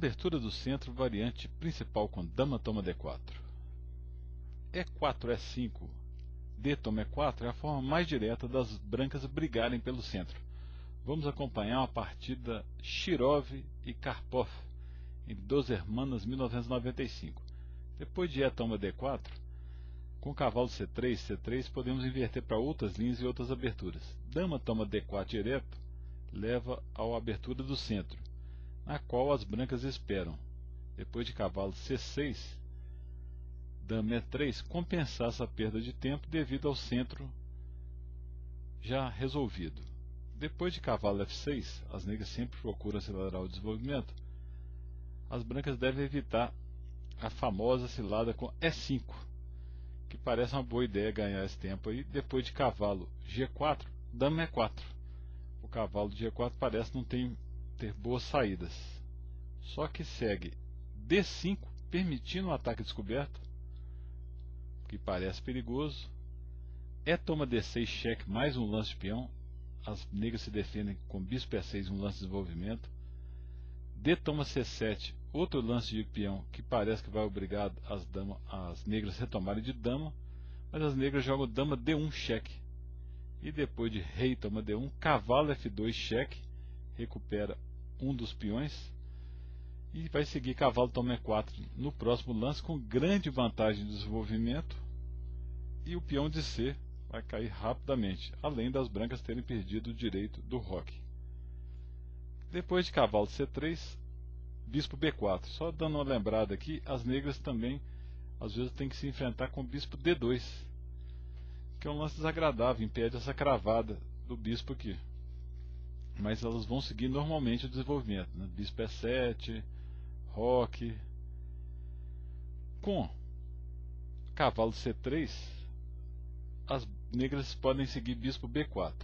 Abertura do centro, variante principal com dama toma D4. E4, E5, D toma E4 é a forma mais direta das brancas brigarem pelo centro. Vamos acompanhar uma partida Shirov e Karpov em Dos Hermanas 1995. Depois de E toma D4, com cavalo C3, C3 podemos inverter para outras linhas e outras aberturas. Dama toma D4 direto leva à abertura do centro, na qual as brancas esperam. Depois de cavalo C6, dama E3 compensar essa perda de tempo devido ao centro já resolvido. Depois de cavalo F6, as negras sempre procuram acelerar o desenvolvimento. As brancas devem evitar a famosa cilada com E5, que parece uma boa ideia ganhar esse tempo aí. Depois de cavalo G4, dama E4. O cavalo de G4 parece não ter boas saídas. Só que segue D5, permitindo o ataque descoberto, que parece perigoso. E toma D6, cheque, mais um lance de peão. As negras se defendem com bispo E6, um lance de desenvolvimento. D toma C7, outro lance de peão que parece que vai obrigar as negras a retomarem de dama, mas as negras jogam dama D1, cheque. E depois de rei toma D1, cavalo F2, cheque, recupera um dos peões. E vai seguir cavalo toma E4 no próximo lance com grande vantagem de desenvolvimento. E o peão de C vai cair rapidamente, além das brancas terem perdido o direito do roque. Depois de cavalo C3, bispo B4. Só dando uma lembrada aqui, as negras também às vezes têm que se enfrentar com bispo D2, que é um lance desagradável, impede essa cravada do bispo aqui. Mas elas vão seguir normalmente o desenvolvimento, né? Bispo E7, roque. Com cavalo C3, as negras podem seguir bispo B4,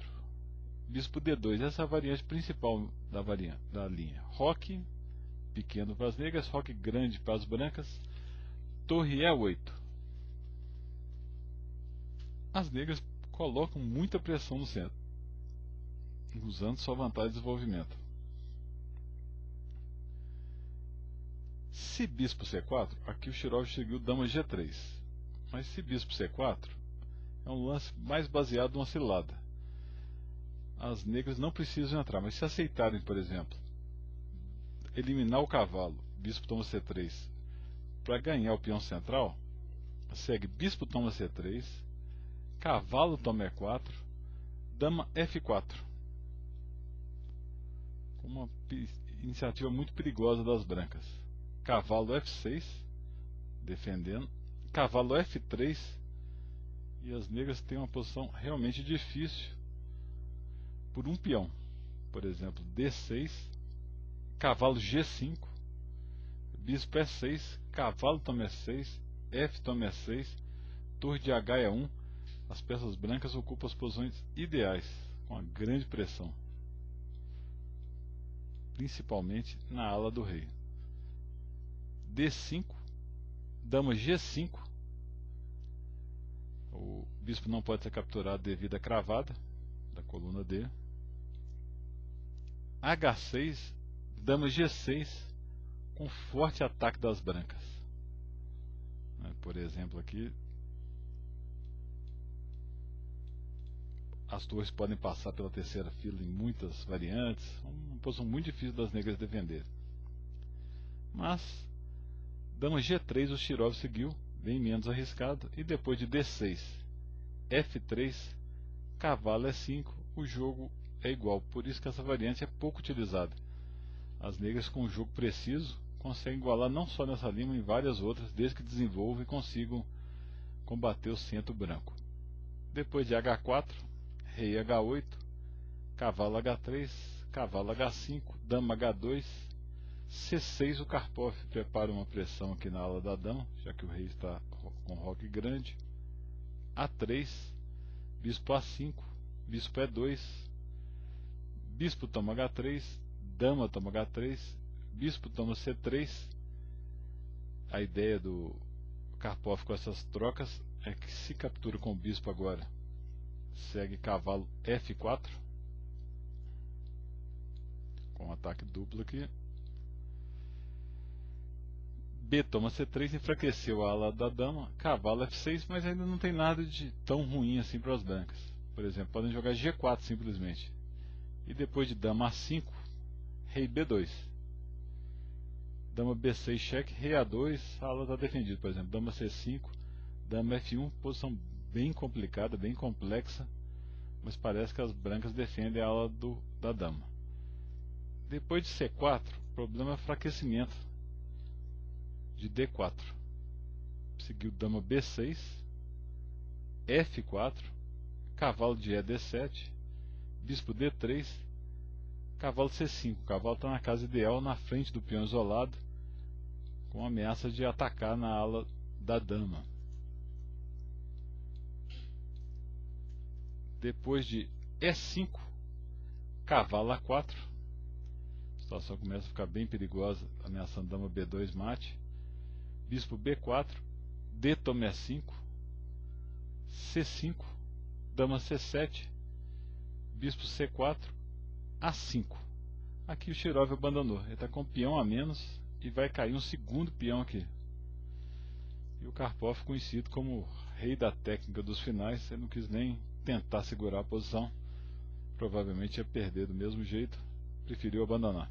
bispo D2. Essa é a variante principal da linha. Roque pequeno para as negras, roque grande para as brancas, torre E8. As negras colocam muita pressão no centro, usando sua vantagem de desenvolvimento. Se bispo C4, aqui o Shirov seguiu dama G3, mas se bispo C4 é um lance mais baseado numa cilada. As negras não precisam entrar, mas se aceitarem, por exemplo, eliminar o cavalo, bispo toma C3, para ganhar o peão central, segue bispo toma C3, cavalo toma E4, dama F4. Uma iniciativa muito perigosa das brancas. Cavalo F6, defendendo, cavalo F3, e as negras têm uma posição realmente difícil por um peão. Por exemplo, D6, cavalo G5, bispo E6, cavalo toma E6, F toma E6, torre de H E1. As peças brancas ocupam as posições ideais, com a grande pressão, principalmente na ala do rei. D5, dama G5. O bispo não pode ser capturado devido à cravada da coluna D. H6, dama G6, com forte ataque das brancas. Por exemplo, aqui as torres podem passar pela terceira fila em muitas variantes. Uma posição muito difícil das negras defender. Mas dama G3 o Shirov seguiu, bem menos arriscado. E depois de D6, F3, cavalo E5, o jogo é igual. Por isso que essa variante é pouco utilizada. As negras com um jogo preciso conseguem igualar não só nessa linha, mas em várias outras, desde que desenvolvam e consigam combater o centro branco. Depois de H4, rei H8, cavalo H3, cavalo H5, dama H2, C6 o Karpov prepara uma pressão aqui na ala da dama, já que o rei está com roque grande. A3, bispo A5, bispo E2, bispo toma H3, dama toma H3, bispo toma C3. A ideia do Karpov com essas trocas é que se captura com o bispo agora, segue cavalo F4, com um ataque duplo aqui. B toma C3, enfraqueceu a ala da dama, cavalo F6, mas ainda não tem nada de tão ruim assim para as brancas. Por exemplo, podem jogar G4 simplesmente. E depois de dama A5, rei B2. Dama B6 cheque, rei A2, a ala está defendida. Por exemplo, dama C5, dama F1, posição bem complicada, bem complexa, mas parece que as brancas defendem a ala da dama. Depois de C4, o problema é o enfraquecimento de D4. Seguiu dama B6, F4, cavalo de E D7, bispo D3, cavalo C5. O cavalo está na casa ideal, na frente do peão isolado, com ameaça de atacar na ala da dama. Depois de E5, cavalo A4, a situação começa a ficar bem perigosa, ameaçando dama B2 mate, bispo B4, D toma E5, C5, dama C7, bispo C4, A5. Aqui o Shirov abandonou, ele está com um peão a menos e vai cair um segundo peão aqui. E o Karpov, conhecido como rei da técnica dos finais, ele não quis nem tentar segurar a posição, provavelmente ia perder do mesmo jeito, preferiu abandonar.